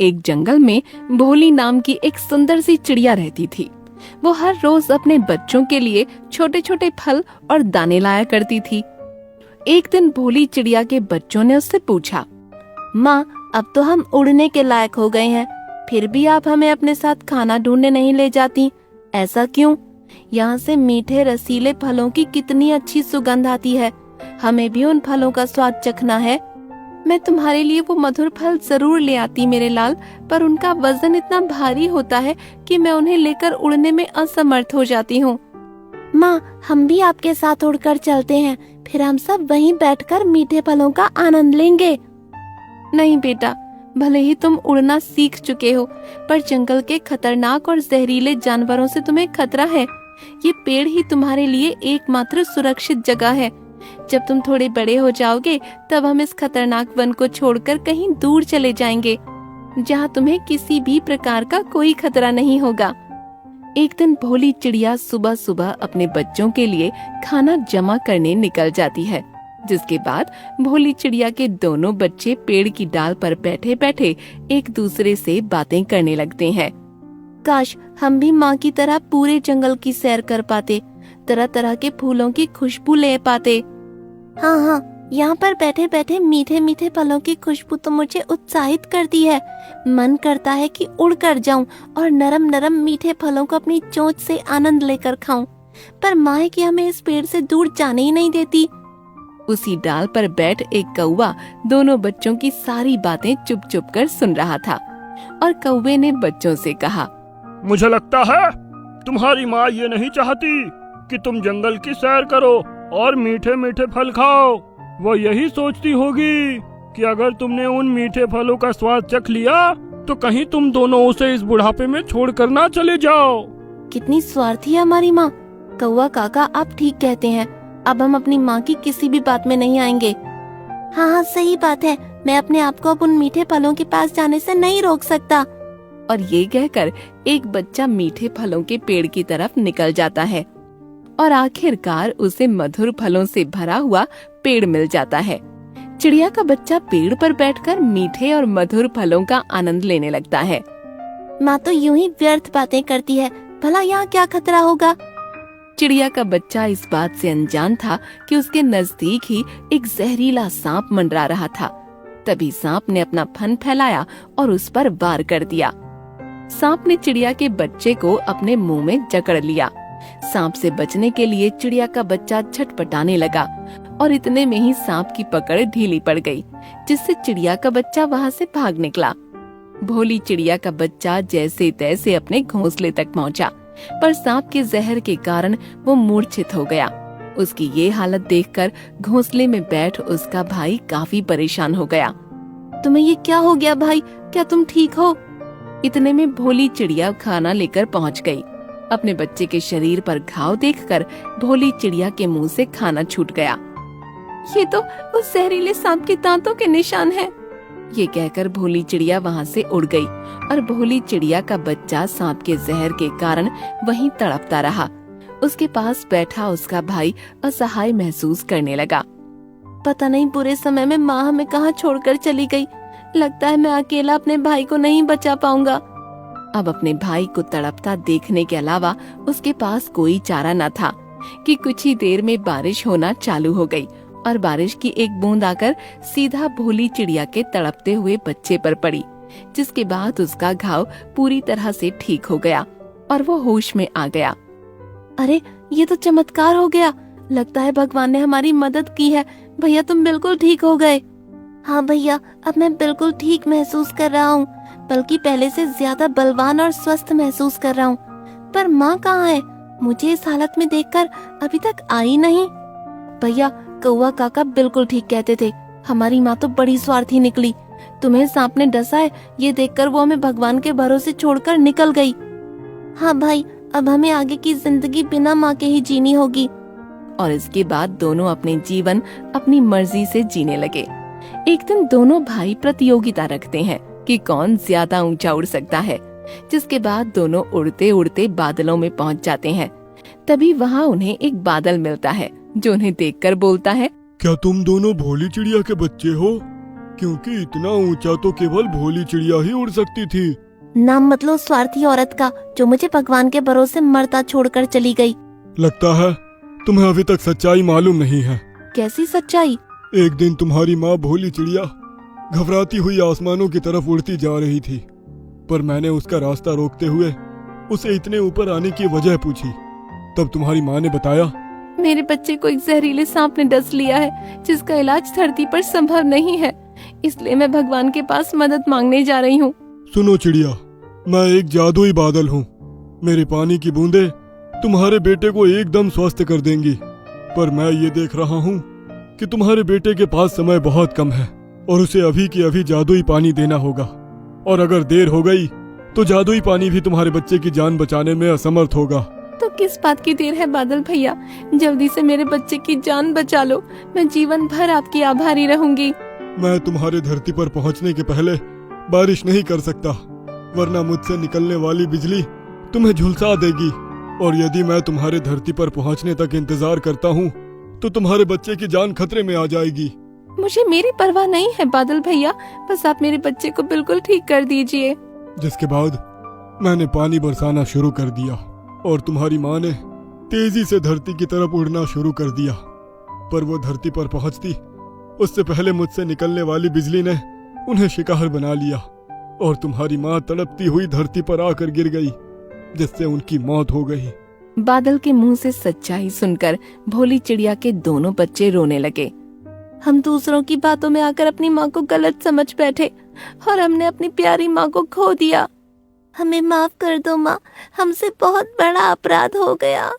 एक जंगल में भोली नाम की एक सुंदर सी चिड़िया रहती थी। वो हर रोज अपने बच्चों के लिए छोटे छोटे फल और दाने लाया करती थी। एक दिन भोली चिड़िया के बच्चों ने उससे पूछा, माँ, अब तो हम उड़ने के लायक हो गए हैं, फिर भी आप हमें अपने साथ खाना ढूंढने नहीं ले जाती, ऐसा क्यों? यहाँ से मीठे रसीले फलों की कितनी अच्छी सुगंध आती है, हमें भी उन फलों का स्वाद चखना है। मैं तुम्हारे लिए वो मधुर फल जरूर ले आती मेरे लाल, पर उनका वजन इतना भारी होता है कि मैं उन्हें लेकर उड़ने में असमर्थ हो जाती हूँ। माँ, हम भी आपके साथ उड़कर चलते हैं, फिर हम सब वहीं बैठकर मीठे फलों का आनंद लेंगे। नहीं बेटा, भले ही तुम उड़ना सीख चुके हो, पर जंगल के खतरनाक और जहरीले जानवरों से तुम्हें खतरा है। ये पेड़ ही तुम्हारे लिए एकमात्र सुरक्षित जगह है। जब तुम थोड़े बड़े हो जाओगे, तब हम इस खतरनाक वन को छोड़कर कहीं दूर चले जाएंगे, जहाँ तुम्हें किसी भी प्रकार का कोई खतरा नहीं होगा। एक दिन भोली चिड़िया सुबह सुबह अपने बच्चों के लिए खाना जमा करने निकल जाती है, जिसके बाद भोली चिड़िया के दोनों बच्चे पेड़ की डाल पर बैठे बैठे एक दूसरे से बातें करने लगते हैं। काश हम भी माँ की तरह पूरे जंगल की सैर कर पाते, तरह तरह के फूलों की खुशबू ले पाते। हाँ हाँ, यहाँ पर बैठे बैठे मीठे मीठे फलों की खुशबू तो मुझे उत्साहित करती है। मन करता है कि उड़ कर जाऊं और नरम नरम मीठे फलों को अपनी चोंच से आनंद लेकर खाऊं, पर माँ है कि हमें इस पेड़ से दूर जाने ही नहीं देती। उसी डाल पर बैठ एक कौवा दोनों बच्चों की सारी बातें चुप चुप कर सुन रहा था, और कौवे ने बच्चों से कहा, मुझे लगता है तुम्हारी माँ ये नहीं चाहती कि तुम जंगल की सैर करो और मीठे मीठे फल खाओ। वो यही सोचती होगी कि अगर तुमने उन मीठे फलों का स्वाद चख लिया तो कहीं तुम दोनों उसे इस बुढ़ापे में छोड़कर ना चले जाओ। कितनी स्वार्थी है हमारी माँ। कौवा काका, आप ठीक कहते हैं, अब हम अपनी माँ की किसी भी बात में नहीं आएंगे। हाँ हाँ, सही बात है, मैं अपने आप को अब उन मीठे फलों के पास जाने से नहीं रोक सकता। और ये कहकर एक बच्चा मीठे फलों के पेड़ की तरफ निकल जाता है, और आखिरकार उसे मधुर फलों से भरा हुआ पेड़ मिल जाता है। चिड़िया का बच्चा पेड़ पर बैठकर मीठे और मधुर फलों का आनंद लेने लगता है। माँ तो यूं ही व्यर्थ बातें करती है, भला यहाँ क्या खतरा होगा? चिड़िया का बच्चा इस बात से अनजान था कि उसके नजदीक ही एक जहरीला सांप मंडरा रहा था। तभी सांप ने अपना फन फैलाया और उस पर वार कर दिया। सांप ने चिड़िया के बच्चे को अपने मुंह में जकड़ लिया। सांप से बचने के लिए चिड़िया का बच्चा छटपटाने लगा, और इतने में ही सांप की पकड़ ढीली पड़ गई, जिससे चिड़िया का बच्चा वहाँ से भाग निकला। भोली चिड़िया का बच्चा जैसे तैसे अपने घोंसले तक पहुँचा, पर सांप के जहर के कारण वो मूर्छित हो गया। उसकी ये हालत देखकर घोंसले में बैठ उसका भाई काफी परेशान हो गया। तुम्हें ये क्या हो गया भाई, क्या तुम ठीक हो? इतने में भोली चिड़िया खाना लेकर पहुंच गई। अपने बच्चे के शरीर पर घाव देखकर भोली चिड़िया के मुंह से खाना छूट गया। ये तो उस जहरीले सांप के दांतों के निशान हैं। ये कहकर भोली चिड़िया वहाँ से उड़ गई, और भोली चिड़िया का बच्चा सांप के जहर के कारण वहीं तड़पता रहा। उसके पास बैठा उसका भाई असहाय महसूस करने लगा। पता नहीं बुरे समय में माँ हमें कहाँ छोड़कर चली गई। लगता है मैं अकेला अपने भाई को नहीं बचा पाऊंगा। अब अपने भाई को तड़पता देखने के अलावा उसके पास कोई चारा न था कि कुछ ही देर में बारिश होना चालू हो गई, और बारिश की एक बूंद आकर सीधा भोली चिड़िया के तड़पते हुए बच्चे पर पड़ी, जिसके बाद उसका घाव पूरी तरह से ठीक हो गया और वो होश में आ गया। अरे, ये तो चमत्कार हो गया। लगता है भगवान ने हमारी मदद की है। भैया, तुम बिल्कुल ठीक हो गए। हाँ भैया, अब मैं बिल्कुल ठीक महसूस कर रहा हूँ, बल्कि पहले से ज्यादा बलवान और स्वस्थ महसूस कर रहा हूँ। पर माँ कहाँ है? मुझे इस हालत में देखकर अभी तक आई नहीं। भैया, कौवा काका बिल्कुल ठीक कहते थे, हमारी माँ तो बड़ी स्वार्थी निकली। तुम्हें सांप ने डसा है, ये देखकर वो हमें भगवान के भरोसे छोड़कर निकल गई। हाँ भाई, अब हमें आगे की जिंदगी बिना माँ के ही जीनी होगी। और इसके बाद दोनों अपने जीवन अपनी मर्जी से जीने लगे। एक दिन दोनों भाई प्रतियोगिता रखते हैं कि कौन ज्यादा ऊंचा उड़ सकता है, जिसके बाद दोनों उड़ते उड़ते बादलों में पहुंच जाते हैं। तभी वहाँ उन्हें एक बादल मिलता है, जो उन्हें देखकर बोलता है, क्या तुम दोनों भोली चिड़िया के बच्चे हो? क्योंकि इतना ऊंचा तो केवल भोली चिड़िया ही उड़ सकती थी। नाम मतलब स्वार्थी औरत का, जो मुझे भगवान के भरोसे मरता छोड़कर चली गई। लगता है तुम्हें अभी तक सच्चाई मालूम नहीं है। कैसी सच्चाई? एक दिन तुम्हारी माँ भोली चिड़िया घबराती हुई आसमानों की तरफ उड़ती जा रही थी, पर मैंने उसका रास्ता रोकते हुए उसे इतने ऊपर आने की वजह पूछी। तब तुम्हारी माँ ने बताया, मेरे बच्चे को एक जहरीले सांप ने डस लिया है, जिसका इलाज धरती पर संभव नहीं है, इसलिए मैं भगवान के पास मदद मांगने जा रही हूँ। सुनो चिड़िया, मैं एक जादुई बादल हूँ। मेरे पानी की बूंदें तुम्हारे बेटे को एकदम स्वस्थ कर देंगी, पर मैं ये देख रहा हूँ कि तुम्हारे बेटे के पास समय बहुत कम है और उसे अभी की अभी जादुई पानी देना होगा, और अगर देर हो गई तो जादुई पानी भी तुम्हारे बच्चे की जान बचाने में असमर्थ होगा। तो किस बात की देर है बादल भैया, जल्दी से मेरे बच्चे की जान बचा लो, मैं जीवन भर आपकी आभारी रहूंगी। मैं तुम्हारे धरती पर पहुंचने के पहले बारिश नहीं कर सकता, वरना मुझसे निकलने वाली बिजली तुम्हें झुलसा देगी, और यदि मैं तुम्हारे धरती पर पहुंचने तक इंतजार करता हूँ तो तुम्हारे बच्चे की जान खतरे में आ जाएगी। मुझे मेरी परवाह नहीं है बादल भैया, बस आप मेरे बच्चे को बिल्कुल ठीक कर दीजिए। जिसके बाद मैंने पानी बरसाना शुरू कर दिया और तुम्हारी माँ ने तेजी से धरती की तरफ उड़ना शुरू कर दिया, पर वो धरती पर पहुंचती उससे पहले मुझसे निकलने वाली बिजली ने उन्हें शिकार बना लिया और तुम्हारी माँ तड़पती हुई धरती पर आकर गिर गई, जिससे उनकी मौत हो गई। बादल के मुंह से सच्चाई सुनकर भोली चिड़िया के दोनों बच्चे रोने लगे। हम दूसरों की बातों में आकर अपनी माँ को गलत समझ बैठे और हमने अपनी प्यारी माँ को खो दिया। हमें माफ कर दो माँ, हमसे बहुत बड़ा अपराध हो गया।